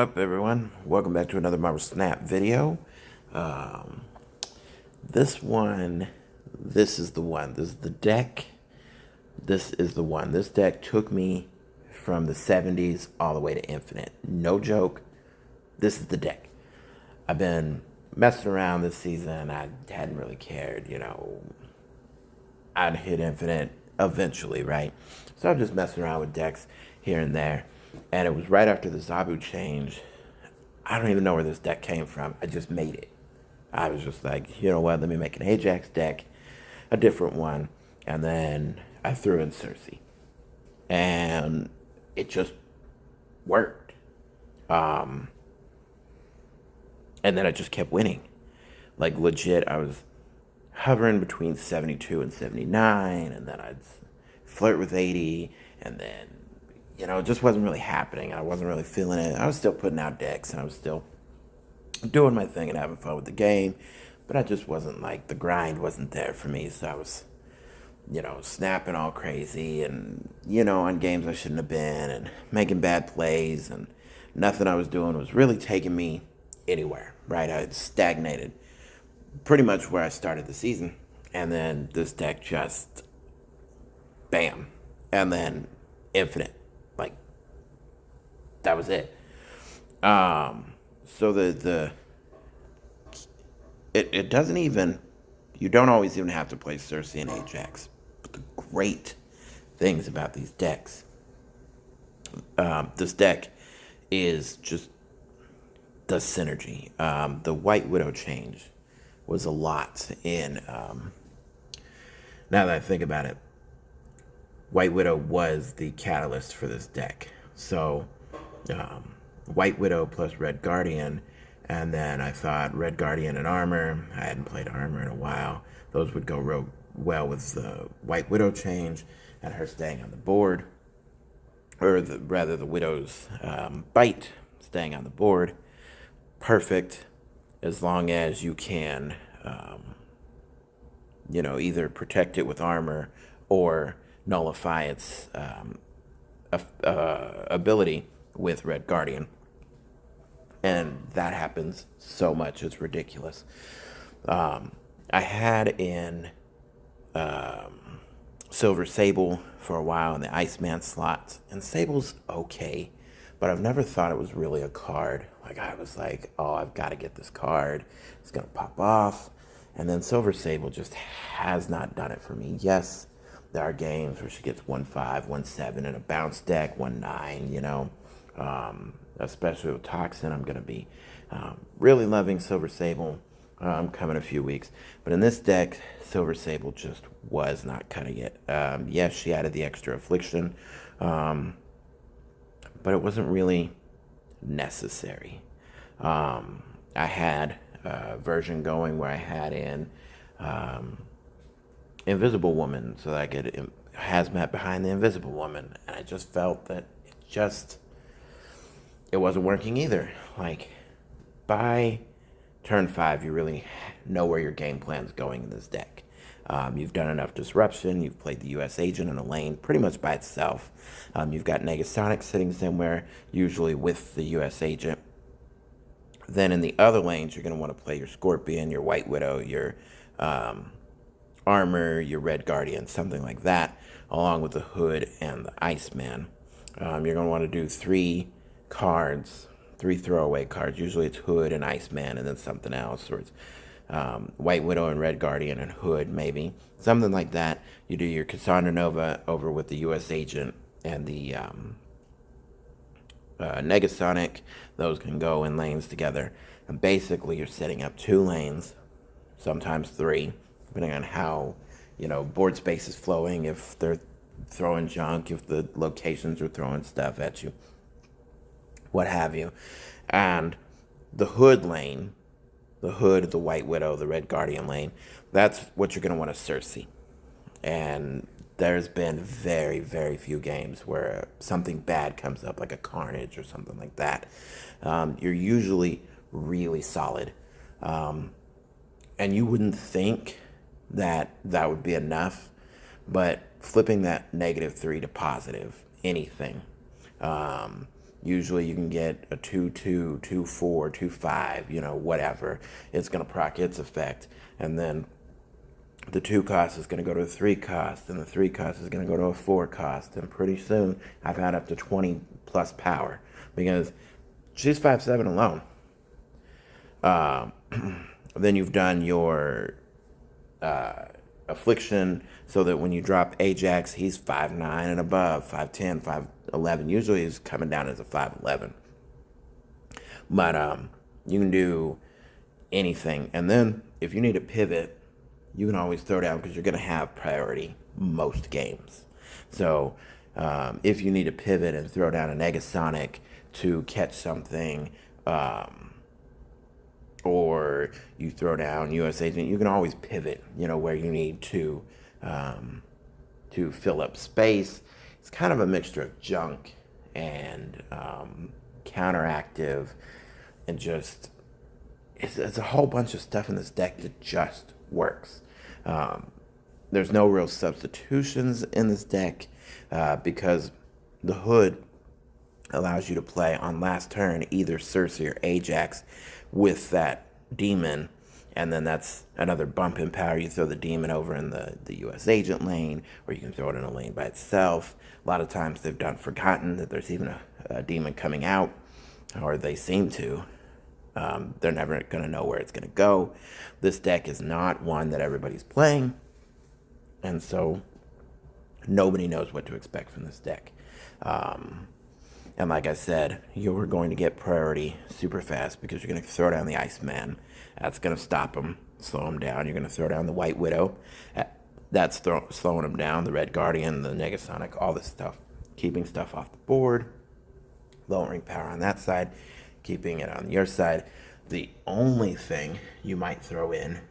up, everyone? Welcome back to another Marvel Snap video. Um, this is the one. This is the deck. This is the one. This deck took me from the 70s all the way to Infinite. No joke. This is the deck. I've been messing around this season. I hadn't really cared, I'd hit Infinite eventually, right? So I'm just messing around with decks here and there. And it was right after the Zabu change. I don't even know where this deck came from. I just made it. I was just like, you know what, let me make an Ajax deck, a different one. And then I threw in Cersei. And it just worked. And then I just kept winning. Like legit, I was hovering between 72 and 79, and then I'd flirt with 80, and then, it just wasn't really happening. I wasn't really feeling it. I was still putting out decks, and I was still doing my thing and having fun with the game, but I just wasn't the grind wasn't there for me, so I was, snapping all crazy and, on games I shouldn't have been and making bad plays, and nothing I was doing was really taking me anywhere, right? I had stagnated pretty much where I started the season. And then this deck just bam. And then Infinite. That was it. So it doesn't even, you don't always even have to play Cersei and Ajax. But the great things about these decks, this deck is just the synergy. The White Widow change was a lot in, now that I think about it, White Widow was the catalyst for this deck. So, White Widow plus Red Guardian, and then I thought Red Guardian and Armor, I hadn't played Armor in a while, those would go real well with the White Widow change, and her staying on the board, or the Widow's bite staying on the board. Perfect. As long as you can, either protect it with armor or nullify its ability with Red Guardian. And that happens so much, it's ridiculous. I had in Silver Sable for a while in the Iceman slots, and Sable's okay, but I've never thought it was really a card. I was like, oh, I've got to get this card. It's going to pop off. And then Silver Sable just has not done it for me. Yes, there are games where she gets 1-5, 1-7 in a bounce deck, 1-9, especially with Toxin. I'm going to be really loving Silver Sable. I'm coming a few weeks. But in this deck, Silver Sable just was not cutting it. Yes, she added the extra affliction, but it wasn't really necessary. I had a version going where I had in Invisible Woman so that I could hazmat behind the Invisible Woman, and I just felt that it wasn't working either. By turn 5, you really know where your game plan's going in this deck. You've done enough disruption. You've played the U.S. agent in a lane pretty much by itself. You've got Negasonic sitting somewhere, usually with the U.S. agent. Then in the other lanes, you're going to want to play your Scorpion, your White Widow, your Armor, your Red Guardian, something like that, along with the Hood and the Iceman. You're going to want to do 3 cards, 3 throwaway cards. Usually it's Hood and Iceman and then something else, or it's White Widow and Red Guardian and Hood, maybe. Something like that. You do your Cassandra Nova over with the U.S. agent and the Negasonic. Those can go in lanes together. And basically you're setting up 2 lanes, sometimes 3, depending on how, board space is flowing, if they're throwing junk, if the locations are throwing stuff at you, what have you. And the Hood lane, the Hood, the White Widow, the Red Guardian lane, that's what you're going to want to Cersei. And there's been very, very few games where something bad comes up, like a Carnage or something like that. You're usually really solid. And you wouldn't think that would be enough, but flipping that -3 to positive anything Usually you can get a 2/2, 2/4, 2/5, whatever. It's going to proc its effect. And then the 2 cost is going to go to a 3 cost, and the 3 cost is going to go to a 4 cost. And pretty soon I've had up to 20 plus power because she's 5/7 alone. Then you've done your affliction so that when you drop Ajax, he's 5'9" and above, 5'10", 5'11". Usually he's coming down as a 5'11". But you can do anything. And then if you need a pivot, you can always throw down because you're going to have priority most games. So if you need to pivot and throw down a Negasonic to catch something, or you throw down US Agent, you can always pivot, where you need to fill up space. It's kind of a mixture of junk and counteractive, and just it's a whole bunch of stuff in this deck that just works. There's no real substitutions in this deck because the Hood allows you to play on last turn either Cersei or Ajax with that demon, and then that's another bump in power. You throw the demon over in the US Agent lane, or you can throw it in a lane by itself. A lot of times they've forgotten that there's even a demon coming out, or they seem to. They're never going to know where it's going to go. This deck is not one that everybody's playing, and so nobody knows what to expect from this deck. And like I said, you're going to get priority super fast because you're going to throw down the Iceman. That's going to stop him, slow him down. You're going to throw down the White Widow. That's slowing him down. The Red Guardian, the Negasonic, all this stuff. Keeping stuff off the board. Lowering power on that side. Keeping it on your side. The only thing you might throw in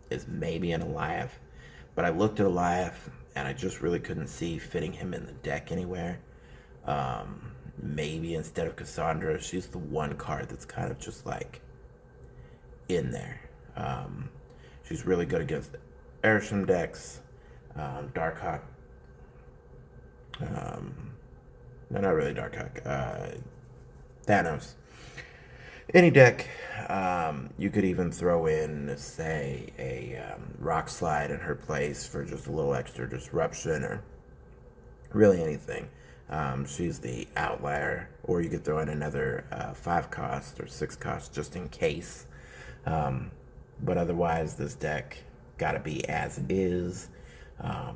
is maybe an Alioth. But I looked at Alioth, and I just really couldn't see fitting him in the deck anywhere. Maybe instead of Cassandra, she's the one card that's kind of just like in there. She's really good against Airsham decks, Darkhawk. No, not really Darkhawk. Thanos. Any deck. You could even throw in, say, a Rock Slide in her place for just a little extra disruption, or really anything. She's the outlier, or you could throw in another 5 cost or 6 cost just in case. But otherwise, this deck gotta be as it is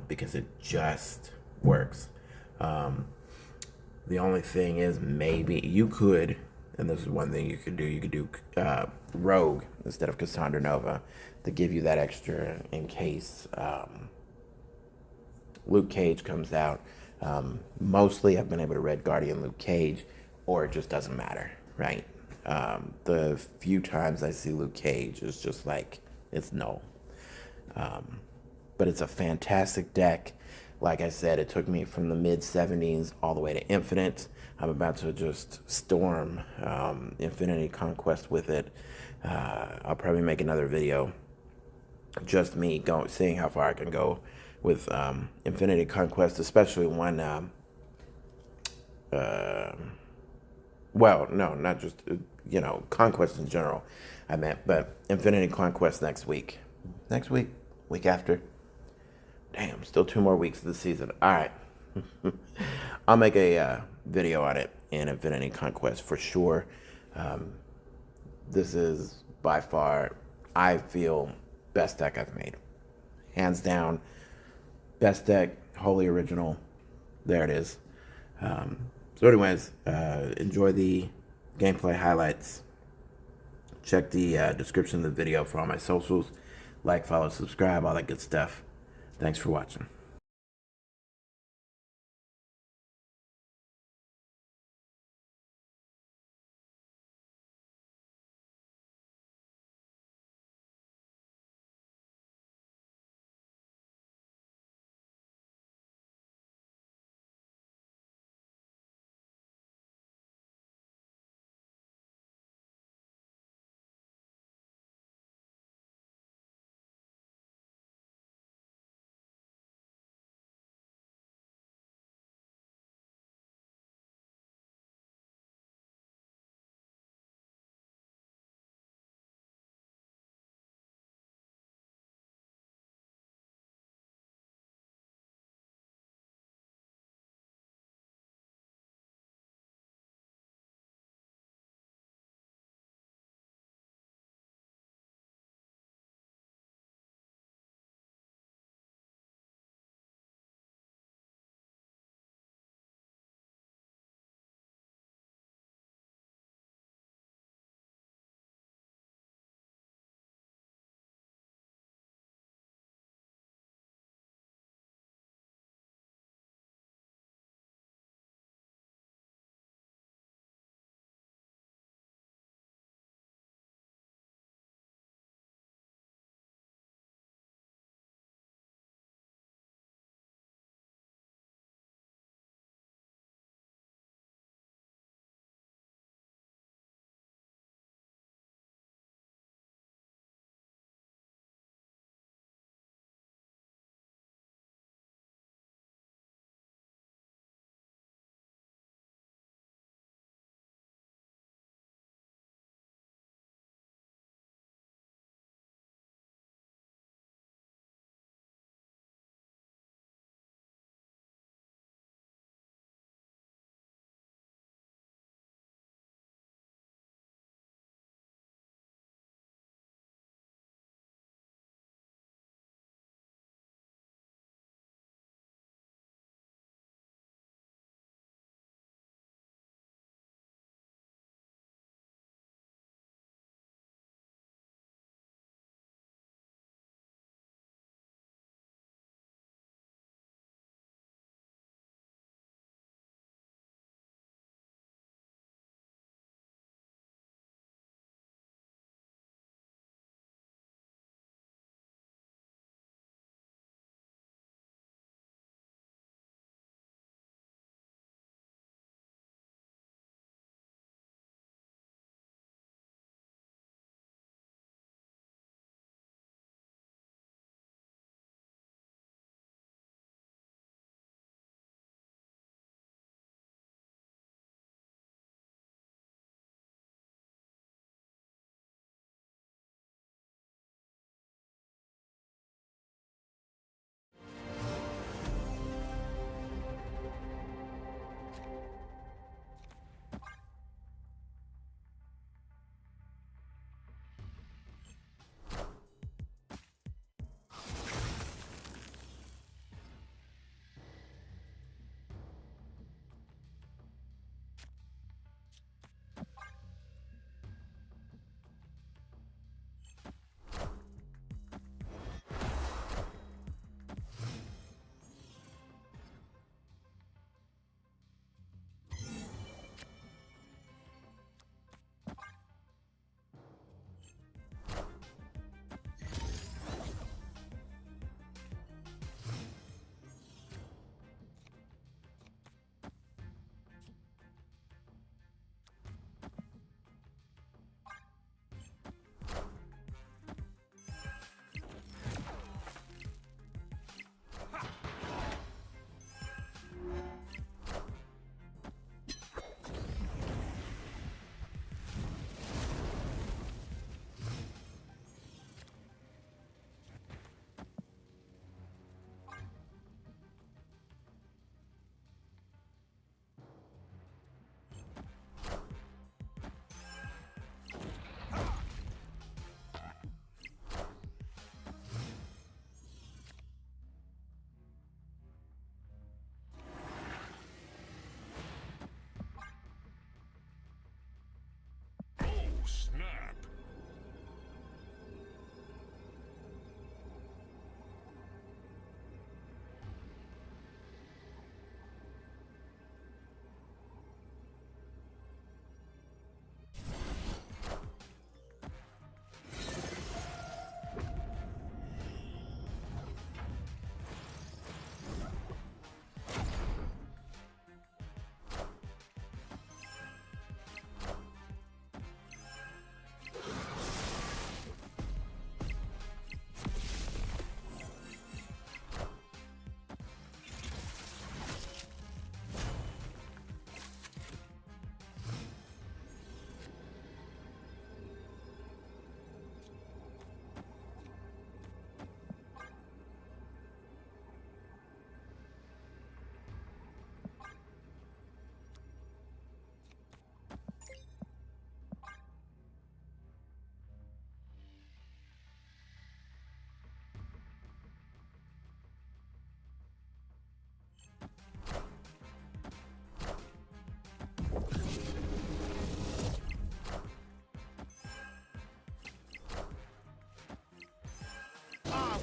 because it just works. The only thing is, maybe you could, and this is one thing you could do Rogue instead of Cassandra Nova to give you that extra in case Luke Cage comes out. Mostly I've been able to Red Guardian Luke Cage, or it just doesn't matter, right? The few times I see Luke Cage, it's just like, it's null. But it's a fantastic deck. Like I said, it took me from the mid-70s all the way to Infinite. I'm about to just storm Infinity Conquest with it. I'll probably make another video, just me seeing how far I can go with Infinity Conquest, especially when, well, no, not just, Conquest in general, I meant, but Infinity Conquest next week. Next week? Week after? Damn, still 2 more weeks of the season. All right. I'll make a video on it in Infinity Conquest for sure. This is by far, I feel, best deck I've made. Hands down. Best deck, wholly original. There it is. So anyways, enjoy the gameplay highlights. Check the description of the video for all my socials. Like, follow, subscribe, all that good stuff. Thanks for watching.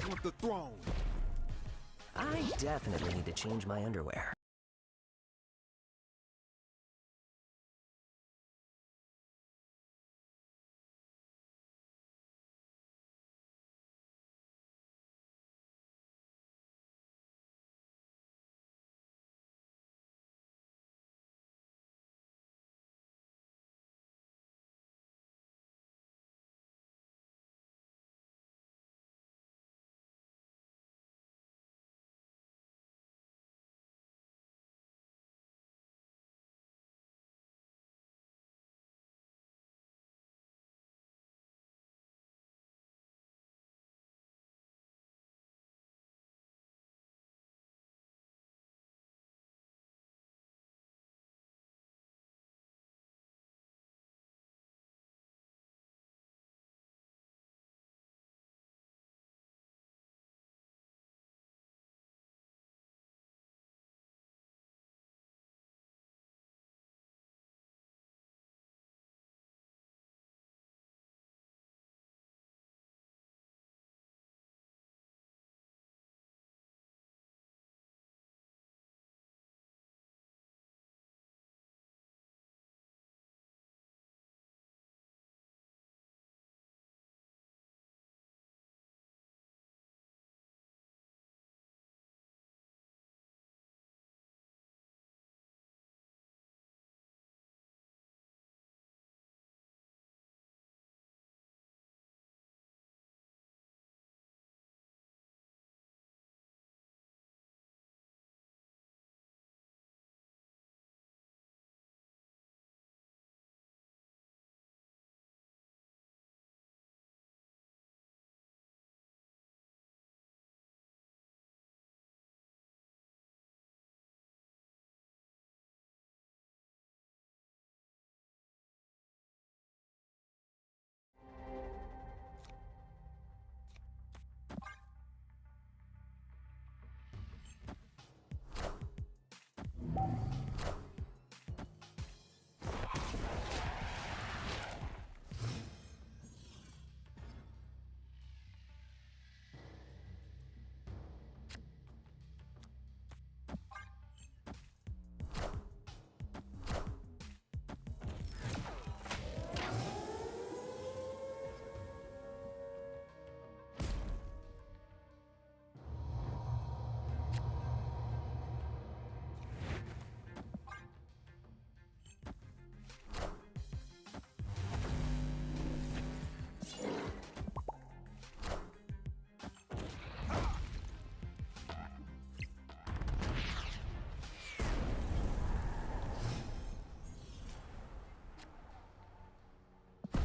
Brothers want the throne. I definitely need to change my underwear.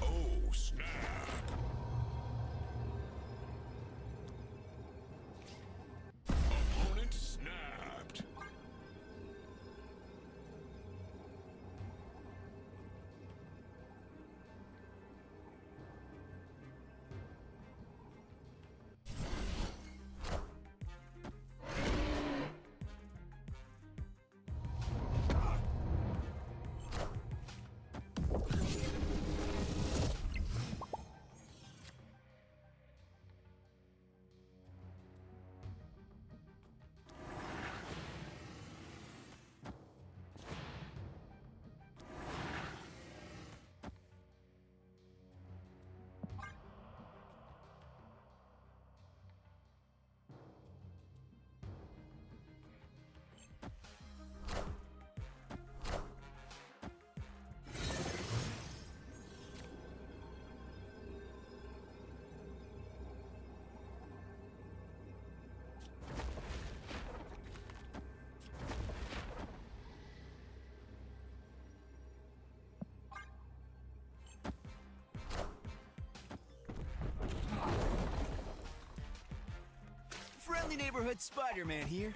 Oh, snap. Opponent snapped. Friendly neighborhood Spider-Man here.